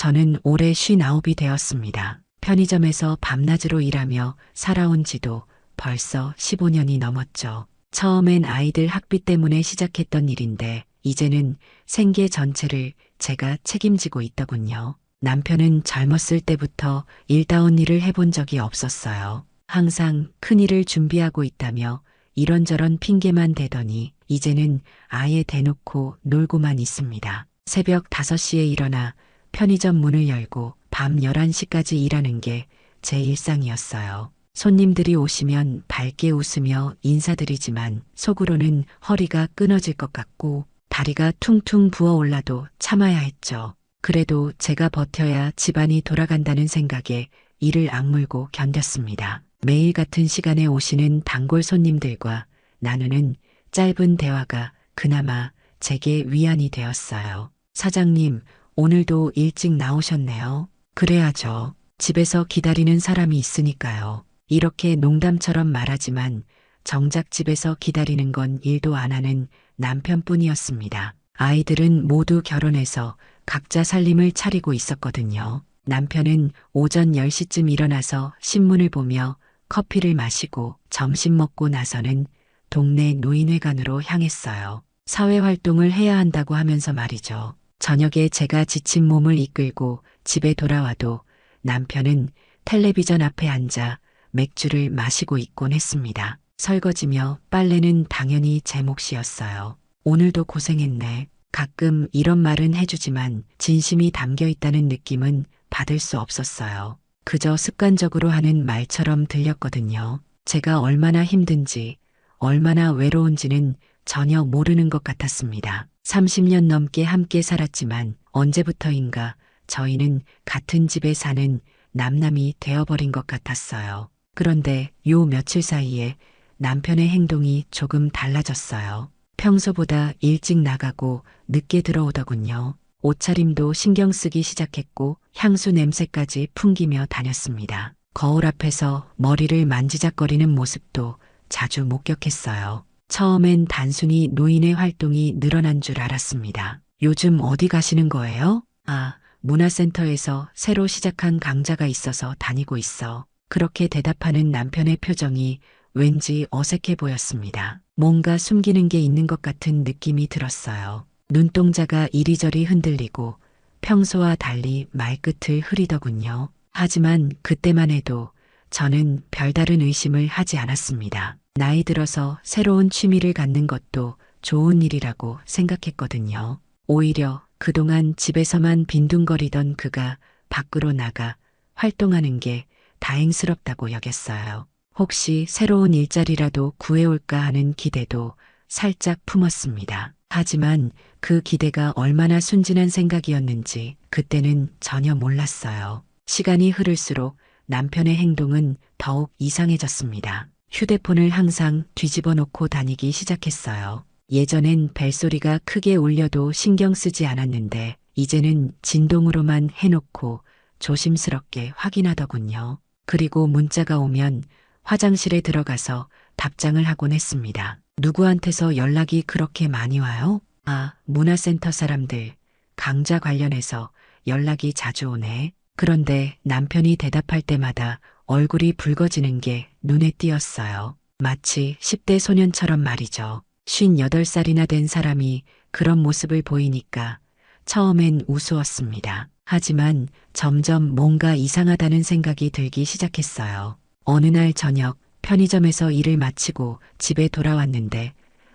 저는 올해 59이 되었습니다. 편의점에서 밤낮으로 일하며 살아온 지도 벌써 15년이 넘었죠. 처음엔 아이들 학비 때문에 시작했던 일인데 이제는 생계 전체를 제가 책임지고 있더군요. 남편은 젊었을 때부터 일다운 일을 해본 적이 없었어요. 항상 큰일을 준비하고 있다며 이런저런 핑계만 대더니 이제는 아예 대놓고 놀고만 있습니다. 새벽 5시에 일어나 편의점 문을 열고 밤 11시까지 일하는 게 제 일상이었어요. 손님들이 오시면 밝게 웃으며 인사드리지만 속으로는 허리가 끊어질 것 같고 다리가 퉁퉁 부어올라도 참아야 했죠. 그래도 제가 버텨야 집안이 돌아간다는 생각에 이를 악물고 견뎠습니다. 매일 같은 시간에 오시는 단골 손님들과 나누는 짧은 대화가 그나마 제게 위안이 되었어요. 사장님, 오늘도 일찍 나오셨네요. 그래야죠. 집에서 기다리는 사람이 있으니까요. 이렇게 농담처럼 말하지만 정작 집에서 기다리는 건 일도 안 하는 남편뿐이었습니다. 아이들은 모두 결혼해서 각자 살림을 차리고 있었거든요. 남편은 오전 10시쯤 일어나서 신문을 보며 커피를 마시고 점심 먹고 나서는 동네 노인회관으로 향했어요. 사회활동을 해야 한다고 하면서 말이죠. 저녁에 제가 지친 몸을 이끌고 집에 돌아와도 남편은 텔레비전 앞에 앉아 맥주를 마시고 있곤 했습니다. 설거지며 빨래는 당연히 제 몫이었어요. 오늘도 고생했네. 가끔 이런 말은 해주지만 진심이 담겨 있다는 느낌은 받을 수 없었어요. 그저 습관적으로 하는 말처럼 들렸거든요. 제가 얼마나 힘든지, 얼마나 외로운지는 전혀 모르는 것 같았습니다. 30년 넘게 함께 살았지만 언제부터인가 저희는 같은 집에 사는 남남이 되어버린 것 같았어요. 그런데 요 며칠 사이에 남편의 행동이 조금 달라졌어요. 평소보다 일찍 나가고 늦게 들어오더군요. 옷차림도 신경 쓰기 시작했고 향수 냄새까지 풍기며 다녔습니다. 거울 앞에서 머리를 만지작거리는 모습도 자주 목격했어요. 처음엔 단순히 노인의 활동이 늘어난 줄 알았습니다. 요즘 어디 가시는 거예요? 아, 문화센터에서 새로 시작한 강좌가 있어서 다니고 있어. 그렇게 대답하는 남편의 표정이 왠지 어색해 보였습니다. 뭔가 숨기는 게 있는 것 같은 느낌이 들었어요. 눈동자가 이리저리 흔들리고 평소와 달리 말끝을 흐리더군요. 하지만 그때만 해도 저는 별다른 의심을 하지 않았습니다. 나이 들어서 새로운 취미를 갖는 것도 좋은 일이라고 생각했거든요. 오히려 그동안 집에서만 빈둥거리던 그가 밖으로 나가 활동하는 게 다행스럽다고 여겼어요. 혹시 새로운 일자리라도 구해올까 하는 기대도 살짝 품었습니다. 하지만 그 기대가 얼마나 순진한 생각이었는지 그때는 전혀 몰랐어요. 시간이 흐를수록 남편의 행동은 더욱 이상해졌습니다. 휴대폰을 항상 뒤집어 놓고 다니기 시작했어요. 예전엔 벨소리가 크게 울려도 신경 쓰지 않았는데 이제는 진동으로만 해놓고 조심스럽게 확인하더군요. 그리고 문자가 오면 화장실에 들어가서 답장을 하곤 했습니다. 누구한테서 연락이 그렇게 많이 와요? 아, 문화센터 사람들. 강좌 관련해서 연락이 자주 오네. 그런데 남편이 대답할 때마다 얼굴이 붉어지는 게 눈에 띄었어요. 마치 10대 소년처럼 말이죠. 58살이나 된 사람이 그런 모습을 보이니까 처음엔 우스웠습니다. 하지만 점점 뭔가 이상하다는 생각이 들기 시작했어요. 어느 날 저녁 편의점에서 일을 마치고 집에 돌아왔는데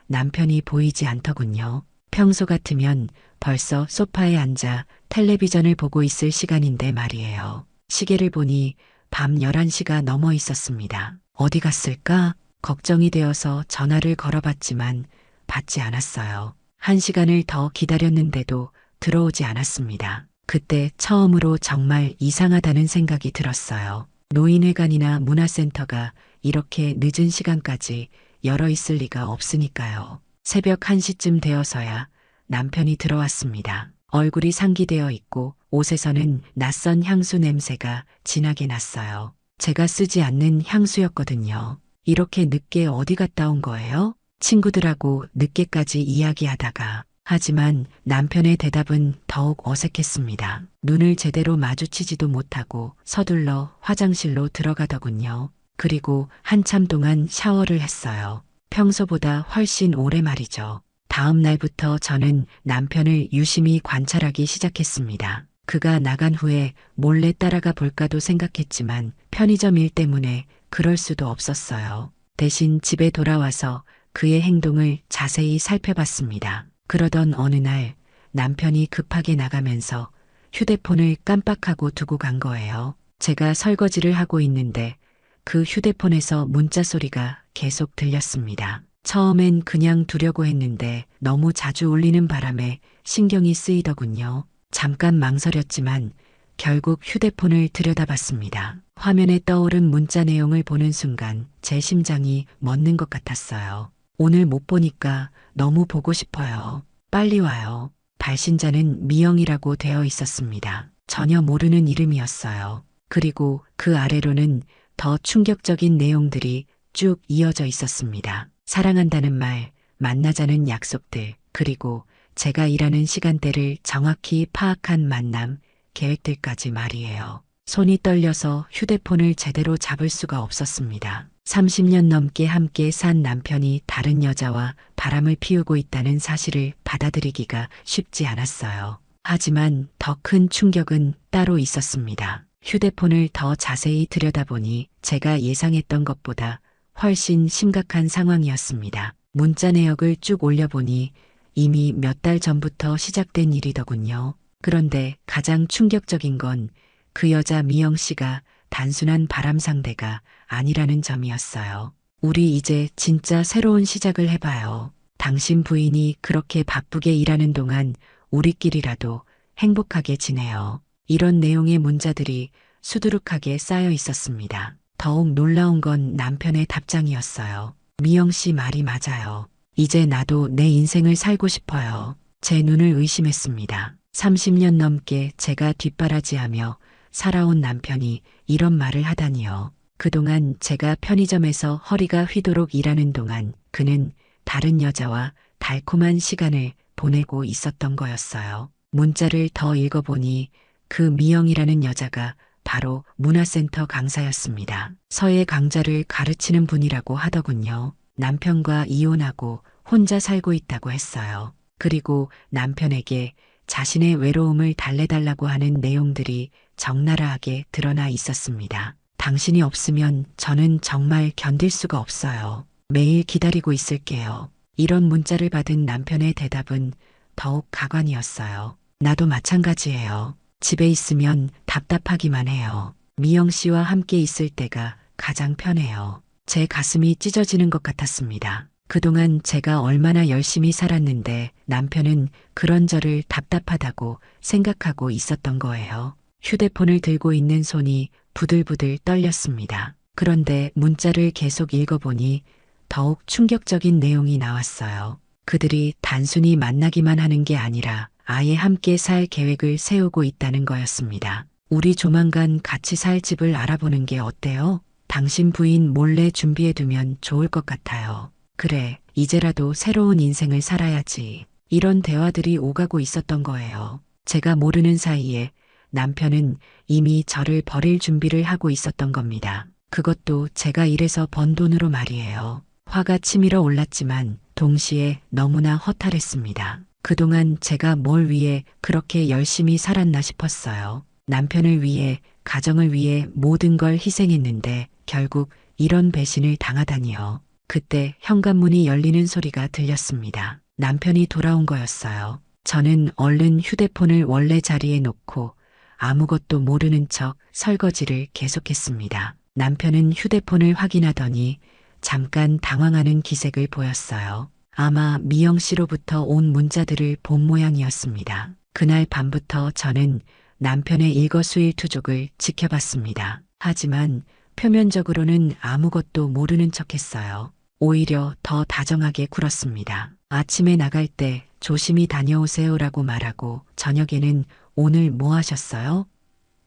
남편이 보이지 않더군요. 평소 같으면 벌써 소파에 앉아 텔레비전을 보고 있을 시간인데 말이에요. 시계를 보니 밤 11시가 넘어 있었습니다. 어디 갔을까? 걱정이 되어서 전화를 걸어봤지만 받지 않았어요. 1시간을 더 기다렸는데도 들어오지 않았습니다. 그때 처음으로 정말 이상하다는 생각이 들었어요. 노인회관이나 문화센터가 이렇게 늦은 시간까지 열어 있을 리가 없으니까요. 새벽 1시쯤 되어서야 남편이 들어왔습니다. 얼굴이 상기되어 있고 옷에서는 낯선 향수 냄새가 진하게 났어요. 제가 쓰지 않는 향수였거든요. 이렇게 늦게 어디 갔다 온 거예요? 친구들하고 늦게까지 이야기하다가 하지만 남편의 대답은 더욱 어색했습니다. 눈을 제대로 마주치지도 못하고 서둘러 화장실로 들어가더군요. 그리고 한참 동안 샤워를 했어요. 평소보다 훨씬 오래 말이죠. 다음 날부터 저는 남편을 유심히 관찰하기 시작했습니다. 그가 나간 후에 몰래 따라가 볼까도 생각했지만 편의점 일 때문에 그럴 수도 없었어요. 대신 집에 돌아와서 그의 행동을 자세히 살펴봤습니다. 그러던 어느 날 남편이 급하게 나가면서 휴대폰을 깜빡하고 두고 간 거예요. 제가 설거지를 하고 있는데 그 휴대폰에서 문자 소리가 계속 들렸습니다. 처음엔 그냥 두려고 했는데 너무 자주 울리는 바람에 신경이 쓰이더군요. 잠깐 망설였지만 결국 휴대폰을 들여다봤습니다. 화면에 떠오른 문자 내용을 보는 순간 제 심장이 멎는 것 같았어요. 오늘 못 보니까 너무 보고 싶어요. 빨리 와요. 발신자는 미영이라고 되어 있었습니다. 전혀 모르는 이름이었어요. 그리고 그 아래로는 더 충격적인 내용들이 쭉 이어져 있었습니다. 사랑한다는 말, 만나자는 약속들, 그리고 제가 일하는 시간대를 정확히 파악한 만남, 계획들까지 말이에요. 손이 떨려서 휴대폰을 제대로 잡을 수가 없었습니다. 30년 넘게 함께 산 남편이 다른 여자와 바람을 피우고 있다는 사실을 받아들이기가 쉽지 않았어요. 하지만 더 큰 충격은 따로 있었습니다. 휴대폰을 더 자세히 들여다보니 제가 예상했던 것보다 훨씬 심각한 상황이었습니다. 문자 내역을 쭉 올려보니 이미 몇 달 전부터 시작된 일이더군요. 그런데 가장 충격적인 건 그 여자 미영 씨가 단순한 바람 상대가 아니라는 점이었어요. 우리 이제 진짜 새로운 시작을 해봐요. 당신 부인이 그렇게 바쁘게 일하는 동안 우리끼리라도 행복하게 지내요. 이런 내용의 문자들이 수두룩하게 쌓여 있었습니다. 더욱 놀라운 건 남편의 답장이었어요. 미영 씨 말이 맞아요. 이제 나도 내 인생을 살고 싶어요. 제 눈을 의심했습니다. 30년 넘게 제가 뒷바라지하며 살아온 남편이 이런 말을 하다니요. 그동안 제가 편의점에서 허리가 휘도록 일하는 동안 그는 다른 여자와 달콤한 시간을 보내고 있었던 거였어요. 문자를 더 읽어보니 그 미영이라는 여자가 바로 문화센터 강사였습니다. 서예 강좌를 가르치는 분이라고 하더군요. 남편과 이혼하고 혼자 살고 있다고 했어요. 그리고 남편에게 자신의 외로움을 달래달라고 하는 내용들이 적나라하게 드러나 있었습니다. 당신이 없으면 저는 정말 견딜 수가 없어요. 매일 기다리고 있을게요. 이런 문자를 받은 남편의 대답은 더욱 가관이었어요. 나도 마찬가지예요. 집에 있으면 답답하기만 해요. 미영 씨와 함께 있을 때가 가장 편해요. 제 가슴이 찢어지는 것 같았습니다. 그동안 제가 얼마나 열심히 살았는데 남편은 그런 저를 답답하다고 생각하고 있었던 거예요. 휴대폰을 들고 있는 손이 부들부들 떨렸습니다. 그런데 문자를 계속 읽어보니 더욱 충격적인 내용이 나왔어요. 그들이 단순히 만나기만 하는 게 아니라 아예 함께 살 계획을 세우고 있다는 거였습니다. 우리 조만간 같이 살 집을 알아보는 게 어때요? 당신 부인 몰래 준비해두면 좋을 것 같아요. 그래, 이제라도 새로운 인생을 살아야지. 이런 대화들이 오가고 있었던 거예요. 제가 모르는 사이에 남편은 이미 저를 버릴 준비를 하고 있었던 겁니다. 그것도 제가 일해서 번 돈으로 말이에요. 화가 치밀어 올랐지만 동시에 너무나 허탈했습니다. 그동안 제가 뭘 위해 그렇게 열심히 살았나 싶었어요. 남편을 위해, 가정을 위해 모든 걸 희생했는데 결국 이런 배신을 당하다니요. 그때 현관문이 열리는 소리가 들렸습니다. 남편이 돌아온 거였어요. 저는 얼른 휴대폰을 원래 자리에 놓고 아무것도 모르는 척 설거지를 계속했습니다. 남편은 휴대폰을 확인하더니 잠깐 당황하는 기색을 보였어요. 아마 미영 씨로부터 온 문자들을 본 모양이었습니다. 그날 밤부터 저는 남편의 일거수일투족을 지켜봤습니다. 하지만 표면적으로는 아무것도 모르는 척했어요. 오히려 더 다정하게 굴었습니다. 아침에 나갈 때 조심히 다녀오세요라고 말하고 저녁에는 오늘 뭐 하셨어요?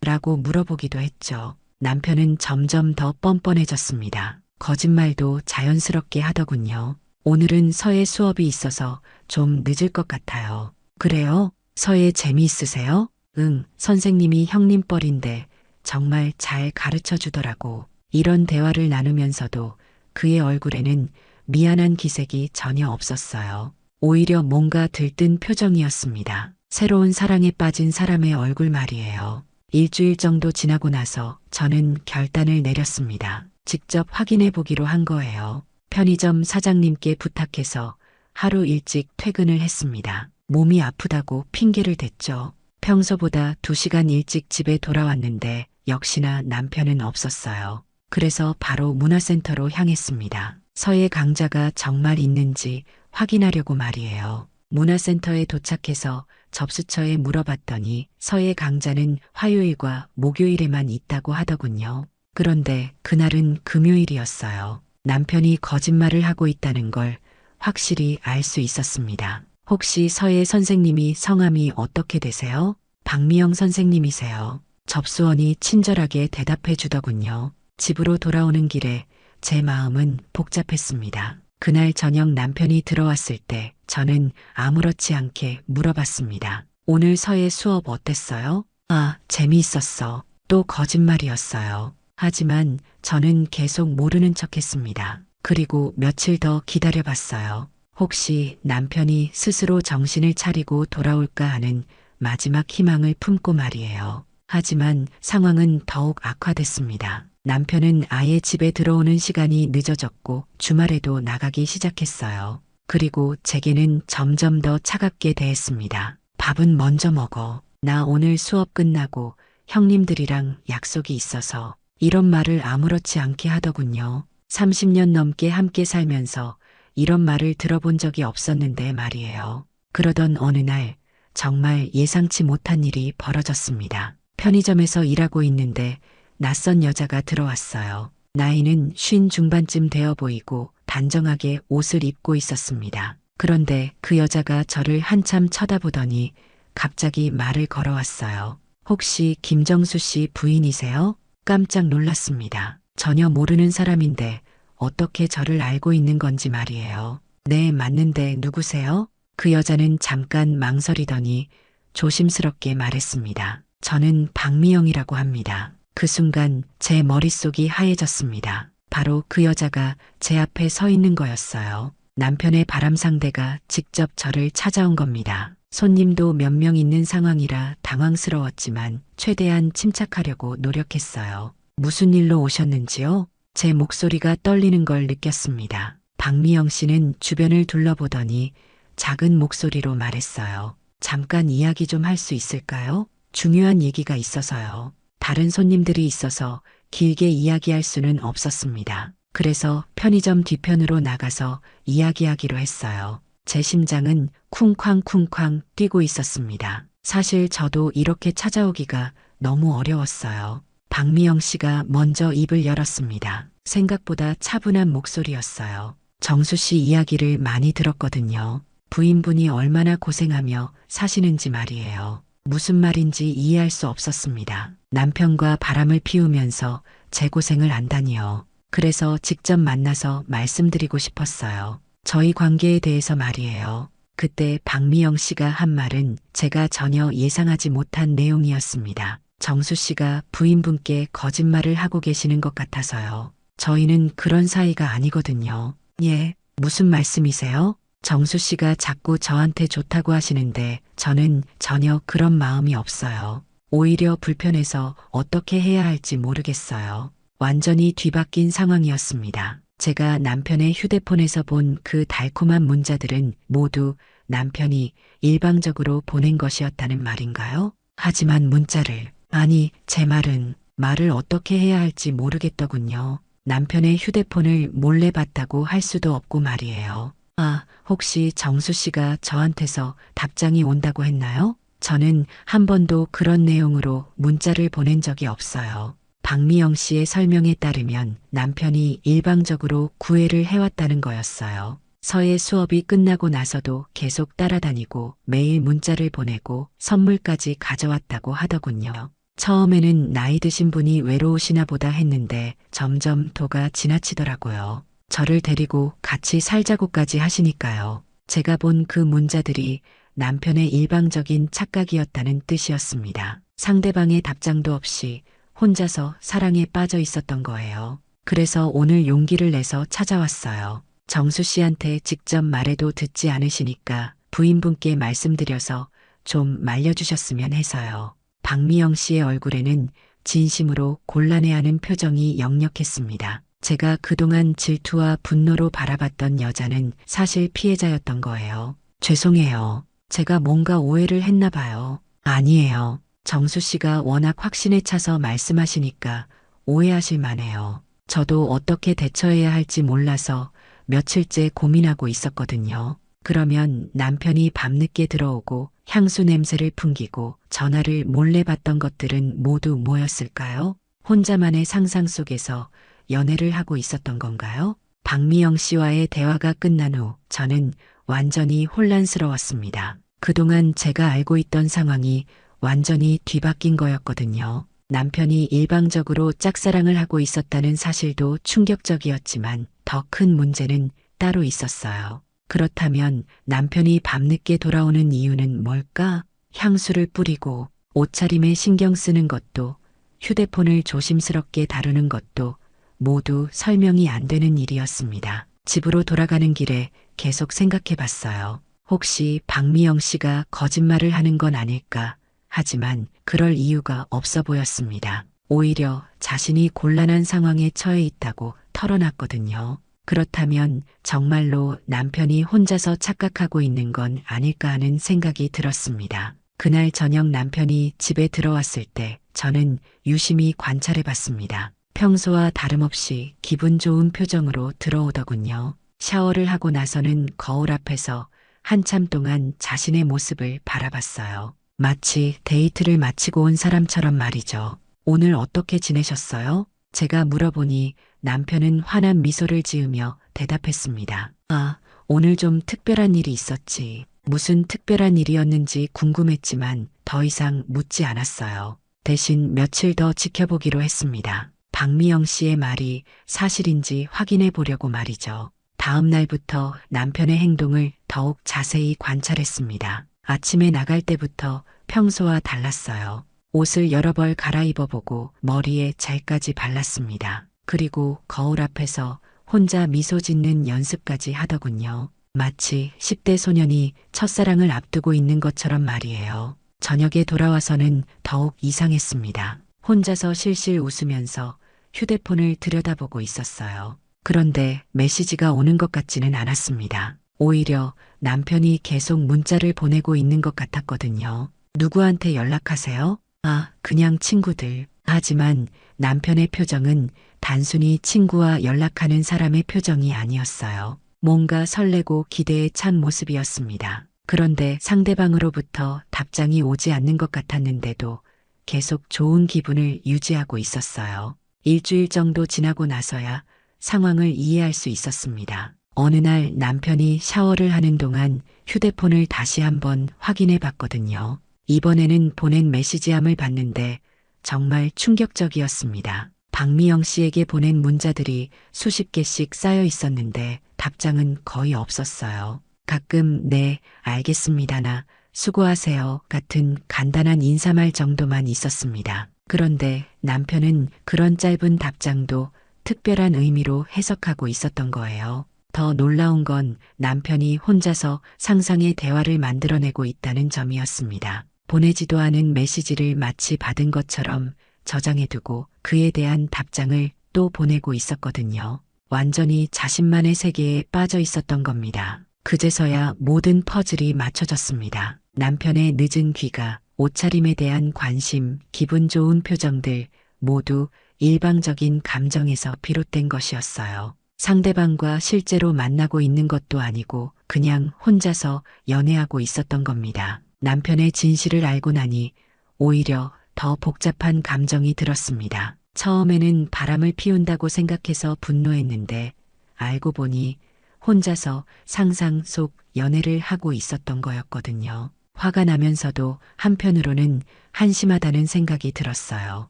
라고 물어보기도 했죠. 남편은 점점 더 뻔뻔해졌습니다. 거짓말도 자연스럽게 하더군요. 오늘은 서예 수업이 있어서 좀 늦을 것 같아요. 그래요? 서예 재미있으세요? 응, 선생님이 형님 뻘인데 정말 잘 가르쳐 주더라고. 이런 대화를 나누면서도 그의 얼굴에는 미안한 기색이 전혀 없었어요. 오히려 뭔가 들뜬 표정이었습니다. 새로운 사랑에 빠진 사람의 얼굴 말이에요. 일주일 정도 지나고 나서 저는 결단을 내렸습니다. 직접 확인해 보기로 한 거예요. 편의점 사장님께 부탁해서 하루 일찍 퇴근을 했습니다. 몸이 아프다고 핑계를 댔죠. 평소보다 2시간 일찍 집에 돌아왔는데 역시나 남편은 없었어요. 그래서 바로 문화센터로 향했습니다. 서예 강좌가 정말 있는지 확인하려고 말이에요. 문화센터에 도착해서 접수처에 물어봤더니 서예 강좌는 화요일과 목요일에만 있다고 하더군요. 그런데 그날은 금요일이었어요. 남편이 거짓말을 하고 있다는 걸 확실히 알 수 있었습니다. 혹시 서예 선생님이 성함이 어떻게 되세요? 박미영 선생님이세요. 접수원이 친절하게 대답해 주더군요. 집으로 돌아오는 길에 제 마음은 복잡했습니다. 그날 저녁 남편이 들어왔을 때 저는 아무렇지 않게 물어봤습니다. 오늘 서예 수업 어땠어요? 아, 재미있었어. 또 거짓말이었어요. 하지만 저는 계속 모르는 척 했습니다. 그리고 며칠 더 기다려봤어요. 혹시 남편이 스스로 정신을 차리고 돌아올까 하는 마지막 희망을 품고 말이에요. 하지만 상황은 더욱 악화됐습니다. 남편은 아예 집에 들어오는 시간이 늦어졌고 주말에도 나가기 시작했어요. 그리고 제게는 점점 더 차갑게 대했습니다. 밥은 먼저 먹어. 나 오늘 수업 끝나고 형님들이랑 약속이 있어서. 이런 말을 아무렇지 않게 하더군요. 30년 넘게 함께 살면서 이런 말을 들어본 적이 없었는데 말이에요. 그러던 어느 날 정말 예상치 못한 일이 벌어졌습니다. 편의점에서 일하고 있는데 낯선 여자가 들어왔어요. 나이는 50 중반쯤 되어 보이고 단정하게 옷을 입고 있었습니다. 그런데 그 여자가 저를 한참 쳐다보더니 갑자기 말을 걸어왔어요. 혹시 김정수 씨 부인이세요? 깜짝 놀랐습니다. 전혀 모르는 사람인데 어떻게 저를 알고 있는 건지 말이에요. 네, 맞는데 누구세요? 그 여자는 잠깐 망설이더니 조심스럽게 말했습니다. 저는 박미영이라고 합니다. 그 순간 제 머릿속이 하얘졌습니다. 바로 그 여자가 제 앞에 서 있는 거였어요. 남편의 바람 상대가 직접 저를 찾아온 겁니다. 손님도 몇 명 있는 상황이라 당황스러웠지만 최대한 침착하려고 노력했어요. 무슨 일로 오셨는지요? 제 목소리가 떨리는 걸 느꼈습니다. 박미영 씨는 주변을 둘러보더니 작은 목소리로 말했어요. 잠깐 이야기 좀 할 수 있을까요? 중요한 얘기가 있어서요. 다른 손님들이 있어서 길게 이야기할 수는 없었습니다. 그래서 편의점 뒤편으로 나가서 이야기하기로 했어요. 제 심장은 쿵쾅쿵쾅 뛰고 있었습니다. 사실 저도 이렇게 찾아오기가 너무 어려웠어요. 박미영 씨가 먼저 입을 열었습니다. 생각보다 차분한 목소리였어요. 정수 씨 이야기를 많이 들었거든요. 부인분이 얼마나 고생하며 사시는지 말이에요. 무슨 말인지 이해할 수 없었습니다. 남편과 바람을 피우면서 제 고생을 안다니요. 그래서 직접 만나서 말씀드리고 싶었어요. 저희 관계에 대해서 말이에요. 그때 박미영 씨가 한 말은 제가 전혀 예상하지 못한 내용이었습니다. 정수 씨가 부인분께 거짓말을 하고 계시는 것 같아서요. 저희는 그런 사이가 아니거든요. 예, 무슨 말씀이세요? 정수 씨가 자꾸 저한테 좋다고 하시는데 저는 전혀 그런 마음이 없어요. 오히려 불편해서 어떻게 해야 할지 모르겠어요. 완전히 뒤바뀐 상황이었습니다. 제가 남편의 휴대폰에서 본 그 달콤한 문자들은 모두 남편이 일방적으로 보낸 것이었다는 말인가요? 하지만 문자를, 아니, 제 말을 어떻게 해야 할지 모르겠더군요. 남편의 휴대폰을 몰래 봤다고 할 수도 없고 말이에요. 아, 혹시 정수 씨가 저한테서 답장이 온다고 했나요? 저는 한 번도 그런 내용으로 문자를 보낸 적이 없어요. 박미영 씨의 설명에 따르면 남편이 일방적으로 구애를 해왔다는 거였어요. 서예 수업이 끝나고 나서도 계속 따라다니고 매일 문자를 보내고 선물까지 가져왔다고 하더군요. 처음에는 나이 드신 분이 외로우시나 보다 했는데 점점 도가 지나치더라고요. 저를 데리고 같이 살자고까지 하시니까요. 제가 본 그 문자들이 남편의 일방적인 착각이었다는 뜻이었습니다. 상대방의 답장도 없이 혼자서 사랑에 빠져 있었던 거예요. 그래서 오늘 용기를 내서 찾아왔어요. 정수 씨한테 직접 말해도 듣지 않으시니까 부인분께 말씀드려서 좀 말려주셨으면 해서요. 박미영 씨의 얼굴에는 진심으로 곤란해하는 표정이 역력했습니다. 제가 그동안 질투와 분노로 바라봤던 여자는 사실 피해자였던 거예요. 죄송해요. 제가 뭔가 오해를 했나 봐요. 아니에요. 정수 씨가 워낙 확신에 차서 말씀하시니까 오해하실 만해요. 저도 어떻게 대처해야 할지 몰라서 며칠째 고민하고 있었거든요. 그러면 남편이 밤늦게 들어오고 향수 냄새를 풍기고 전화를 몰래 받던 것들은 모두 뭐였을까요? 혼자만의 상상 속에서 연애를 하고 있었던 건가요? 박미영 씨와의 대화가 끝난 후 저는 완전히 혼란스러웠습니다. 그동안 제가 알고 있던 상황이 완전히 뒤바뀐 거였거든요. 남편이 일방적으로 짝사랑을 하고 있었다는 사실도 충격적이었지만 더 큰 문제는 따로 있었어요. 그렇다면 남편이 밤늦게 돌아오는 이유는 뭘까? 향수를 뿌리고 옷차림에 신경 쓰는 것도 휴대폰을 조심스럽게 다루는 것도 모두 설명이 안 되는 일이었습니다. 집으로 돌아가는 길에 계속 생각해 봤어요. 혹시 박미영 씨가 거짓말을 하는 건 아닐까? 하지만 그럴 이유가 없어 보였습니다. 오히려 자신이 곤란한 상황에 처해 있다고 털어놨거든요. 그렇다면 정말로 남편이 혼자서 착각하고 있는 건 아닐까 하는 생각이 들었습니다. 그날 저녁 남편이 집에 들어왔을 때 저는 유심히 관찰해 봤습니다. 평소와 다름없이 기분 좋은 표정으로 들어오더군요. 샤워를 하고 나서는 거울 앞에서 한참 동안 자신의 모습을 바라봤어요. 마치 데이트를 마치고 온 사람처럼 말이죠. 오늘 어떻게 지내셨어요? 제가 물어보니 남편은 환한 미소를 지으며 대답했습니다. 아, 오늘 좀 특별한 일이 있었지. 무슨 특별한 일이었는지 궁금했지만 더 이상 묻지 않았어요. 대신 며칠 더 지켜보기로 했습니다. 박미영 씨의 말이 사실인지 확인해 보려고 말이죠. 다음 날부터 남편의 행동을 더욱 자세히 관찰했습니다. 아침에 나갈 때부터 평소와 달랐어요. 옷을 여러 벌 갈아입어보고 머리에 젤까지 발랐습니다. 그리고 거울 앞에서 혼자 미소 짓는 연습까지 하더군요. 마치 10대 소년이 첫사랑을 앞두고 있는 것처럼 말이에요. 저녁에 돌아와서는 더욱 이상했습니다. 혼자서 실실 웃으면서 휴대폰을 들여다보고 있었어요. 그런데 메시지가 오는 것 같지는 않았습니다. 오히려 남편이 계속 문자를 보내고 있는 것 같았거든요. 누구한테 연락하세요? 아, 그냥 친구들. 하지만 남편의 표정은 단순히 친구와 연락하는 사람의 표정이 아니었어요. 뭔가 설레고 기대에 찬 모습이었습니다. 그런데 상대방으로부터 답장이 오지 않는 것 같았는데도 계속 좋은 기분을 유지하고 있었어요. 일주일 정도 지나고 나서야 상황을 이해할 수 있었습니다. 어느 날 남편이 샤워를 하는 동안 휴대폰을 다시 한번 확인해 봤거든요. 이번에는 보낸 메시지함을 봤는데 정말 충격적이었습니다. 박미영 씨에게 보낸 문자들이 수십 개씩 쌓여 있었는데 답장은 거의 없었어요. 가끔 네, 알겠습니다나 수고하세요 같은 간단한 인사말 정도만 있었습니다. 그런데 남편은 그런 짧은 답장도 특별한 의미로 해석하고 있었던 거예요. 더 놀라운 건 남편이 혼자서 상상의 대화를 만들어내고 있다는 점이었습니다. 보내지도 않은 메시지를 마치 받은 것처럼 저장해두고 그에 대한 답장을 또 보내고 있었거든요. 완전히 자신만의 세계에 빠져 있었던 겁니다. 그제서야 모든 퍼즐이 맞춰졌습니다. 남편의 늦은 귀가, 옷차림에 대한 관심, 기분 좋은 표정들 모두 일방적인 감정에서 비롯된 것이었어요. 상대방과 실제로 만나고 있는 것도 아니고 그냥 혼자서 연애하고 있었던 겁니다. 남편의 진실을 알고 나니 오히려 더 복잡한 감정이 들었습니다. 처음에는 바람을 피운다고 생각해서 분노했는데 알고 보니 혼자서 상상 속 연애를 하고 있었던 거였거든요. 화가 나면서도 한편으로는 한심하다는 생각이 들었어요.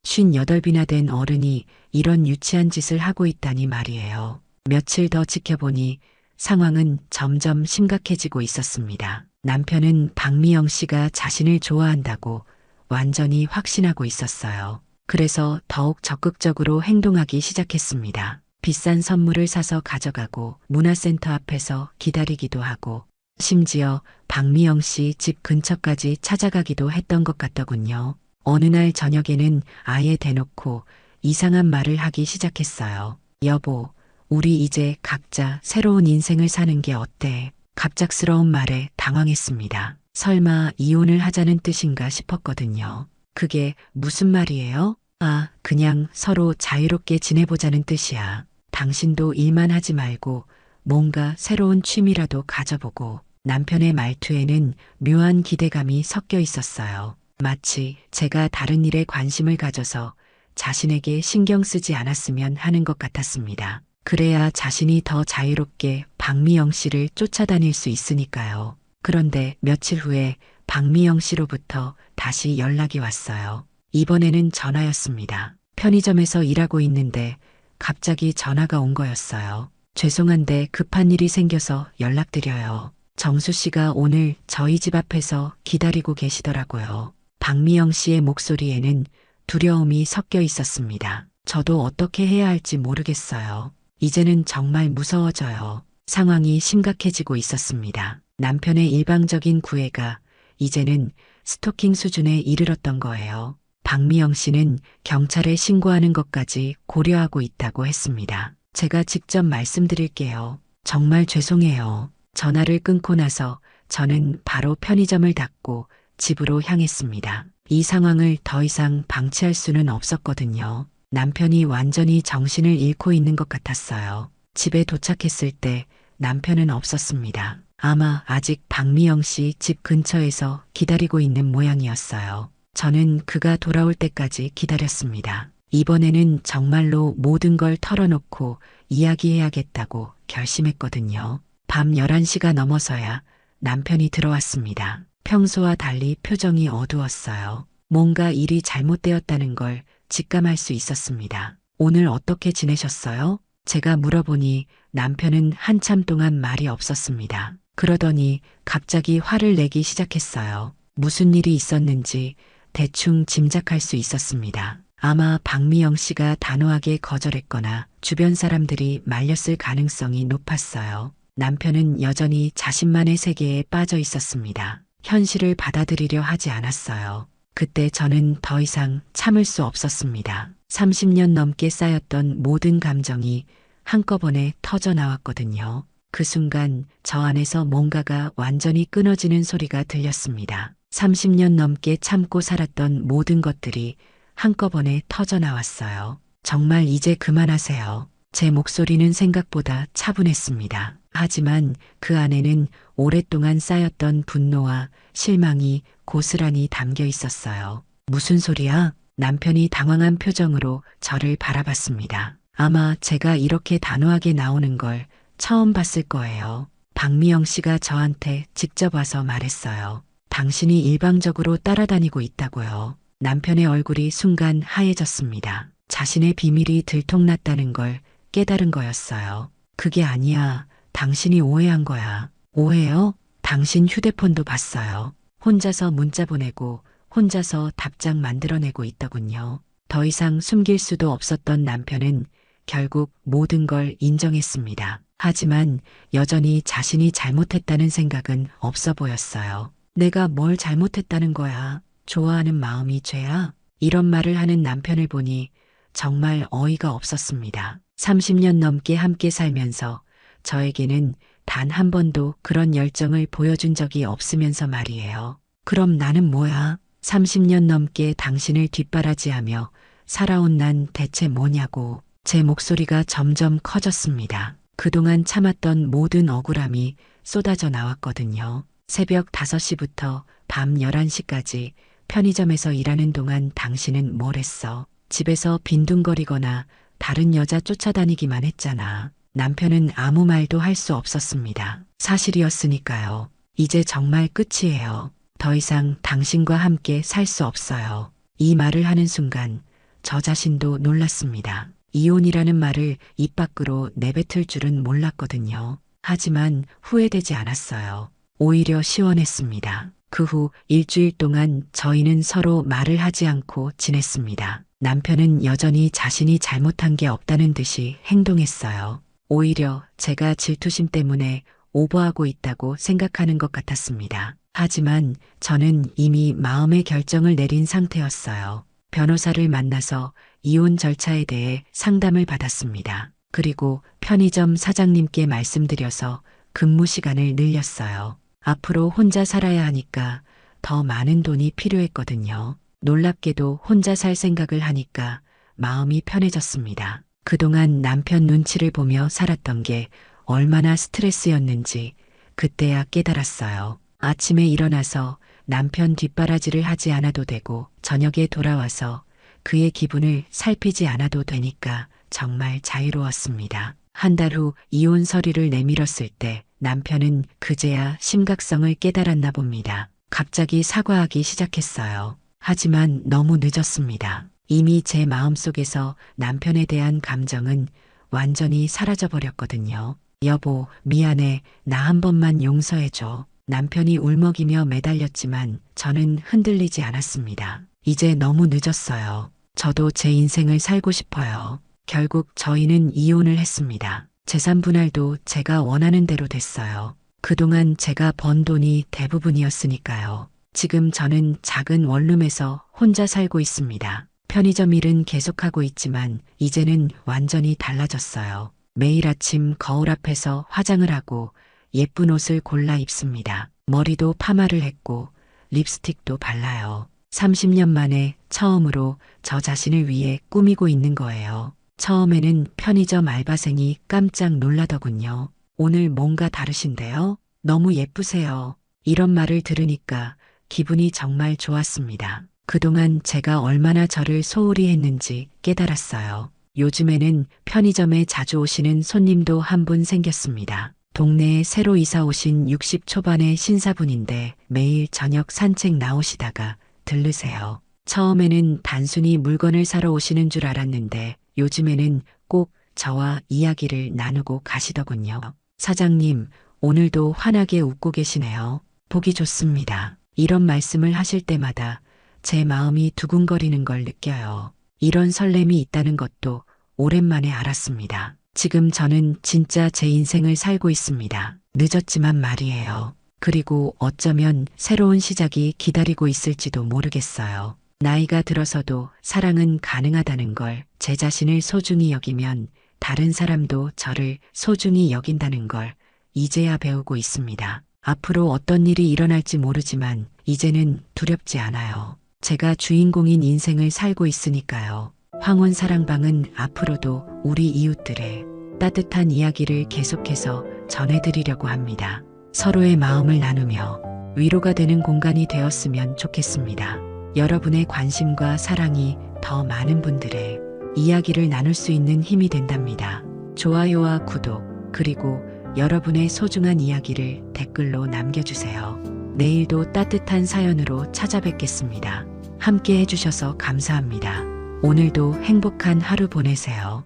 58이나 된 어른이 이런 유치한 짓을 하고 있다니 말이에요. 며칠 더 지켜보니 상황은 점점 심각해지고 있었습니다. 남편은 박미영 씨가 자신을 좋아한다고 완전히 확신하고 있었어요. 그래서 더욱 적극적으로 행동하기 시작했습니다. 비싼 선물을 사서 가져가고 문화센터 앞에서 기다리기도 하고 심지어 박미영 씨 집 근처까지 찾아가기도 했던 것 같더군요. 어느 날 저녁에는 아예 대놓고 이상한 말을 하기 시작했어요. 여보, 우리 이제 각자 새로운 인생을 사는 게 어때? 갑작스러운 말에 당황했습니다. 설마 이혼을 하자는 뜻인가 싶었거든요. 그게 무슨 말이에요? 아, 그냥 서로 자유롭게 지내보자는 뜻이야. 당신도 일만 하지 말고 뭔가 새로운 취미라도 가져보고. 남편의 말투에는 묘한 기대감이 섞여 있었어요. 마치 제가 다른 일에 관심을 가져서 자신에게 신경 쓰지 않았으면 하는 것 같았습니다. 그래야 자신이 더 자유롭게 박미영 씨를 쫓아다닐 수 있으니까요. 그런데 며칠 후에 박미영 씨로부터 다시 연락이 왔어요. 이번에는 전화였습니다. 편의점에서 일하고 있는데 갑자기 전화가 온 거였어요. 죄송한데 급한 일이 생겨서 연락드려요. 정수 씨가 오늘 저희 집 앞에서 기다리고 계시더라고요. 박미영 씨의 목소리에는 두려움이 섞여 있었습니다. 저도 어떻게 해야 할지 모르겠어요. 이제는 정말 무서워져요. 상황이 심각해지고 있었습니다. 남편의 일방적인 구애가 이제는 스토킹 수준에 이르렀던 거예요. 박미영 씨는 경찰에 신고하는 것까지 고려하고 있다고 했습니다. 제가 직접 말씀드릴게요. 정말 죄송해요. 전화를 끊고 나서 저는 바로 편의점을 닫고 집으로 향했습니다. 이 상황을 더 이상 방치할 수는 없었거든요. 남편이 완전히 정신을 잃고 있는 것 같았어요. 집에 도착했을 때 남편은 없었습니다. 아마 아직 박미영 씨 집 근처에서 기다리고 있는 모양이었어요. 저는 그가 돌아올 때까지 기다렸습니다. 이번에는 정말로 모든 걸 털어놓고 이야기해야겠다고 결심했거든요. 밤 11시가 넘어서야 남편이 들어왔습니다. 평소와 달리 표정이 어두웠어요. 뭔가 일이 잘못되었다는 걸 직감할 수 있었습니다. 오늘 어떻게 지내셨어요? 제가 물어보니 남편은 한참 동안 말이 없었습니다. 그러더니 갑자기 화를 내기 시작했어요. 무슨 일이 있었는지 대충 짐작할 수 있었습니다. 아마 박미영 씨가 단호하게 거절했거나 주변 사람들이 말렸을 가능성이 높았어요. 남편은 여전히 자신만의 세계에 빠져 있었습니다. 현실을 받아들이려 하지 않았어요. 그때 저는 더 이상 참을 수 없었습니다. 30년 넘게 쌓였던 모든 감정이 한꺼번에 터져 나왔거든요. 그 순간 저 안에서 뭔가가 완전히 끊어지는 소리가 들렸습니다. 30년 넘게 참고 살았던 모든 것들이 한꺼번에 터져 나왔어요. 정말 이제 그만하세요. 제 목소리는 생각보다 차분했습니다. 하지만 그 안에는 오랫동안 쌓였던 분노와 실망이 고스란히 담겨 있었어요. 무슨 소리야? 남편이 당황한 표정으로 저를 바라봤습니다. 아마 제가 이렇게 단호하게 나오는 걸 처음 봤을 거예요. 박미영 씨가 저한테 직접 와서 말했어요. 당신이 일방적으로 따라다니고 있다고요. 남편의 얼굴이 순간 하얘졌습니다. 자신의 비밀이 들통났다는 걸 깨달은 거였어요. 그게 아니야. 당신이 오해한 거야. 오해요? 당신 휴대폰도 봤어요. 혼자서 문자 보내고 혼자서 답장 만들어내고 있더군요. 더 이상 숨길 수도 없었던 남편은 결국 모든 걸 인정했습니다. 하지만 여전히 자신이 잘못했다는 생각은 없어 보였어요. 내가 뭘 잘못했다는 거야. 좋아하는 마음이 죄야? 이런 말을 하는 남편을 보니 정말 어이가 없었습니다. 30년 넘게 함께 살면서 저에게는 단 한 번도 그런 열정을 보여준 적이 없으면서 말이에요. 그럼 나는 뭐야? 30년 넘게 당신을 뒷바라지하며 살아온 난 대체 뭐냐고. 제 목소리가 점점 커졌습니다. 그동안 참았던 모든 억울함이 쏟아져 나왔거든요. 새벽 5시부터 밤 11시까지 편의점에서 일하는 동안 당신은 뭘 했어? 집에서 빈둥거리거나 다른 여자 쫓아다니기만 했잖아. 남편은 아무 말도 할 수 없었습니다. 사실이었으니까요. 이제 정말 끝이에요. 더 이상 당신과 함께 살 수 없어요. 이 말을 하는 순간 저 자신도 놀랐습니다. 이혼이라는 말을 입 밖으로 내뱉을 줄은 몰랐거든요. 하지만 후회되지 않았어요. 오히려 시원했습니다. 그 후 일주일 동안 저희는 서로 말을 하지 않고 지냈습니다. 남편은 여전히 자신이 잘못한 게 없다는 듯이 행동했어요. 오히려 제가 질투심 때문에 오버하고 있다고 생각하는 것 같았습니다. 하지만 저는 이미 마음의 결정을 내린 상태였어요. 변호사를 만나서 이혼 절차에 대해 상담을 받았습니다. 그리고 편의점 사장님께 말씀드려서 근무 시간을 늘렸어요. 앞으로 혼자 살아야 하니까 더 많은 돈이 필요했거든요. 놀랍게도 혼자 살 생각을 하니까 마음이 편해졌습니다. 그동안 남편 눈치를 보며 살았던 게 얼마나 스트레스였는지 그때야 깨달았어요. 아침에 일어나서 남편 뒷바라지를 하지 않아도 되고 저녁에 돌아와서 그의 기분을 살피지 않아도 되니까 정말 자유로웠습니다. 한 달 후 이혼 서류를 내밀었을 때 남편은 그제야 심각성을 깨달았나 봅니다. 갑자기 사과하기 시작했어요. 하지만 너무 늦었습니다. 이미 제 마음속에서 남편에 대한 감정은 완전히 사라져버렸거든요. 여보, 미안해. 나 한 번만 용서해줘. 남편이 울먹이며 매달렸지만 저는 흔들리지 않았습니다. 이제 너무 늦었어요. 저도 제 인생을 살고 싶어요. 결국 저희는 이혼을 했습니다. 재산 분할도 제가 원하는 대로 됐어요. 그동안 제가 번 돈이 대부분이었으니까요. 지금 저는 작은 원룸에서 혼자 살고 있습니다. 편의점 일은 계속하고 있지만 이제는 완전히 달라졌어요. 매일 아침 거울 앞에서 화장을 하고 예쁜 옷을 골라 입습니다. 머리도 파마를 했고 립스틱도 발라요. 30년 만에 처음으로 저 자신을 위해 꾸미고 있는 거예요. 처음에는 편의점 알바생이 깜짝 놀라더군요. 오늘 뭔가 다르신데요? 너무 예쁘세요. 이런 말을 들으니까 기분이 정말 좋았습니다. 그동안 제가 얼마나 저를 소홀히 했는지 깨달았어요. 요즘에는 편의점에 자주 오시는 손님도 한 분 생겼습니다. 동네에 새로 이사 오신 60 초반의 신사분인데 매일 저녁 산책 나오시다가 들르세요. 처음에는 단순히 물건을 사러 오시는 줄 알았는데 요즘에는 꼭 저와 이야기를 나누고 가시더군요. 사장님, 오늘도 환하게 웃고 계시네요. 보기 좋습니다. 이런 말씀을 하실 때마다 제 마음이 두근거리는 걸 느껴요. 이런 설렘이 있다는 것도 오랜만에 알았습니다. 지금 저는 진짜 제 인생을 살고 있습니다. 늦었지만 말이에요. 그리고 어쩌면 새로운 시작이 기다리고 있을지도 모르겠어요. 나이가 들어서도 사랑은 가능하다는 걸, 제 자신을 소중히 여기면 다른 사람도 저를 소중히 여긴다는 걸 이제야 배우고 있습니다. 앞으로 어떤 일이 일어날지 모르지만 이제는 두렵지 않아요. 제가 주인공인 인생을 살고 있으니까요. 황혼 사랑방은 앞으로도 우리 이웃들의 따뜻한 이야기를 계속해서 전해드리려고 합니다. 서로의 마음을 나누며 위로가 되는 공간이 되었으면 좋겠습니다. 여러분의 관심과 사랑이 더 많은 분들의 이야기를 나눌 수 있는 힘이 된답니다. 좋아요와 구독, 그리고 여러분의 소중한 이야기를 댓글로 남겨주세요. 내일도 따뜻한 사연으로 찾아뵙겠습니다. 함께 해주셔서 감사합니다. 오늘도 행복한 하루 보내세요.